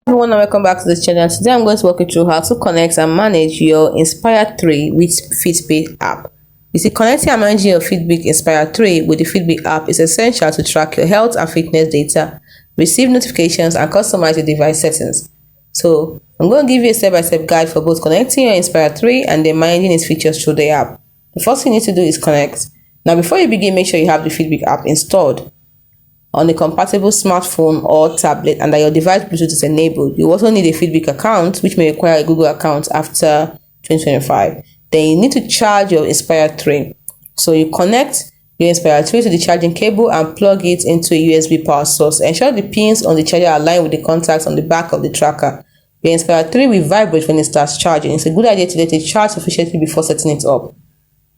Everyone, and welcome back to the channel. Today I'm going to walk you through how to connect and manage your Inspire 3 with FITBIT app. You see, connecting and managing your FITBIT Inspire 3 with the FITBIT app is essential to track your health and fitness data, receive notifications, and customize your device settings. So I'm going to give you a step-by-step guide for both connecting your Inspire 3 and then managing its features through the app. The first thing you need to do is connect. Now, before you begin, make sure you have the FITBIT app installed on a compatible smartphone or tablet and that your device Bluetooth is enabled. You also need a FITBIT account, which may require a Google account after 2025. Then you need to charge your Inspire 3. So you connect your Inspire 3 to the charging cable and plug it into a USB power source. Ensure the pins on the charger are aligned with the contacts on the back of the tracker. Your Inspire 3 will vibrate when it starts charging. It's a good idea to let it charge sufficiently before setting it up.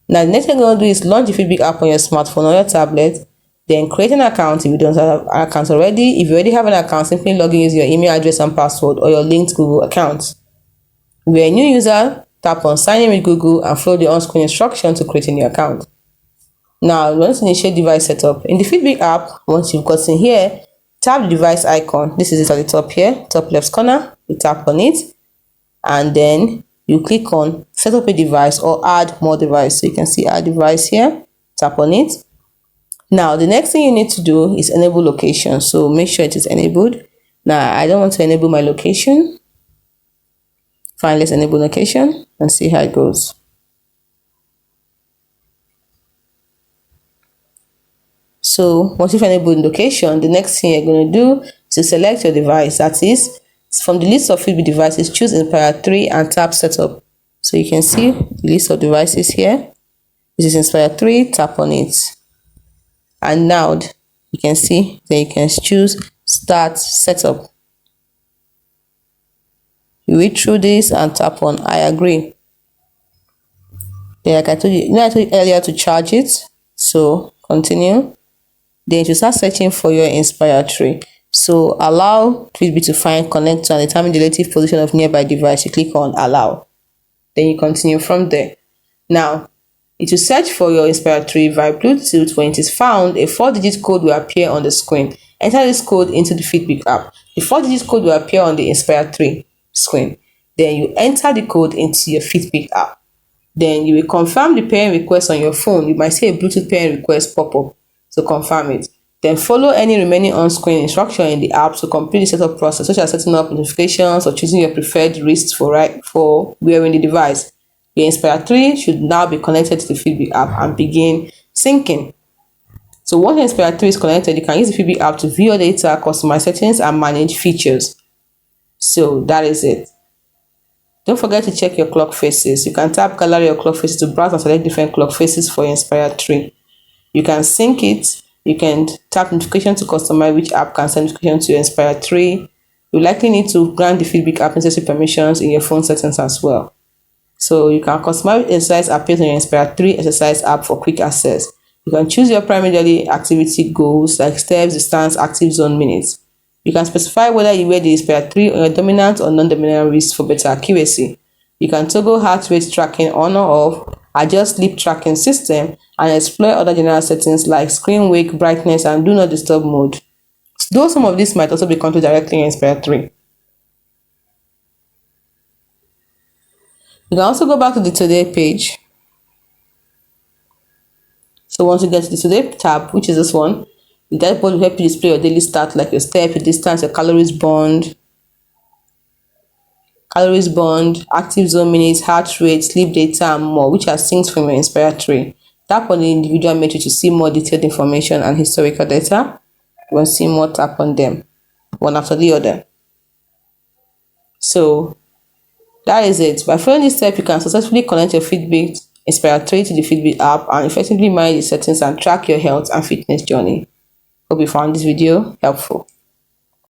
Now, the next thing you're going to do is launch the FITBIT app on your smartphone or your tablet. Then create an account if you don't have an account already. If you already have an account, simply log in using your email address and password or your linked Google account. If you're a new user, tap on sign in with Google and follow the on-screen instruction to create a new account. Now, once you initiate device setup, in the FITBIT app, once you've gotten here, tap the device icon. This is it at the top here, top left corner. You tap on it and then you click on set up a device or add more device. So you can see add device here, tap on it. Now, the next thing you need to do is enable location. So make sure it is enabled. Now, I don't want to enable my location. Fine, let's enable location and see how it goes. So once you've enabled location, the next thing you're going to do is to select your device. That is, from the list of FITBIT devices, choose Inspire 3 and tap setup. So you can see the list of devices here. This is Inspire 3, tap on it. And now you can see that you can choose start setup. You read through this and tap on I agree. Then like I told you, I told you earlier to charge it. So continue. Then you start searching for your Inspire 3. So allow FITBIT to find, connect to, and determine the relative position of nearby device. You click on allow. Then you continue from there. Now, it will search for your Inspire 3 via Bluetooth. When it is found, a 4-digit code will appear on the screen. Enter this code into the FITBIT app. The 4-digit code will appear on the Inspire 3 screen. Then you enter the code into your FITBIT app. Then you will confirm the pairing request on your phone. You might see a Bluetooth pairing request pop up. So confirm it. Then follow any remaining on-screen instruction in the app to complete the setup process, such as setting up notifications or choosing your preferred wrist for wearing the device. Your Inspire 3 should now be connected to the FITBIT app and begin syncing. So once your Inspire 3 is connected, you can use the FITBIT app to view your data, customize settings, and manage features. So that is it. Don't forget to check your clock faces. You can tap gallery or clock faces to browse and select different clock faces for your Inspire 3. You can sync it. You can tap notification to customize which app can send notification to your Inspire 3. You likely need to grant the FITBIT app necessary permissions in your phone settings as well. So you can customize exercise appears on your Inspire 3 exercise app for quick access. You can choose your primary daily activity goals like steps, distance, active zone, minutes. You can specify whether you wear the Inspire 3 on your dominant or non-dominant wrist for better accuracy. You can toggle heart rate tracking on or off, adjust sleep tracking system, and explore other general settings like screen wake, brightness, and do not disturb mode. Though some of these might also be controlled directly in Inspire 3. You can also go back to the Today page. So once you get to the Today tab, which is this one, the dashboard will help you display your daily stats like your step, your distance, your calories burned, active zone minutes, heart rate, sleep data, and more, which are synced from your Inspire 3. Tap on the individual metric to see more detailed information and historical data. You want to see more, tap on them, one after the other. So that is it. By following this step, you can successfully connect your FITBIT Inspire 3 to the FITBIT app and effectively manage the settings and track your health and fitness journey. Hope you found this video helpful.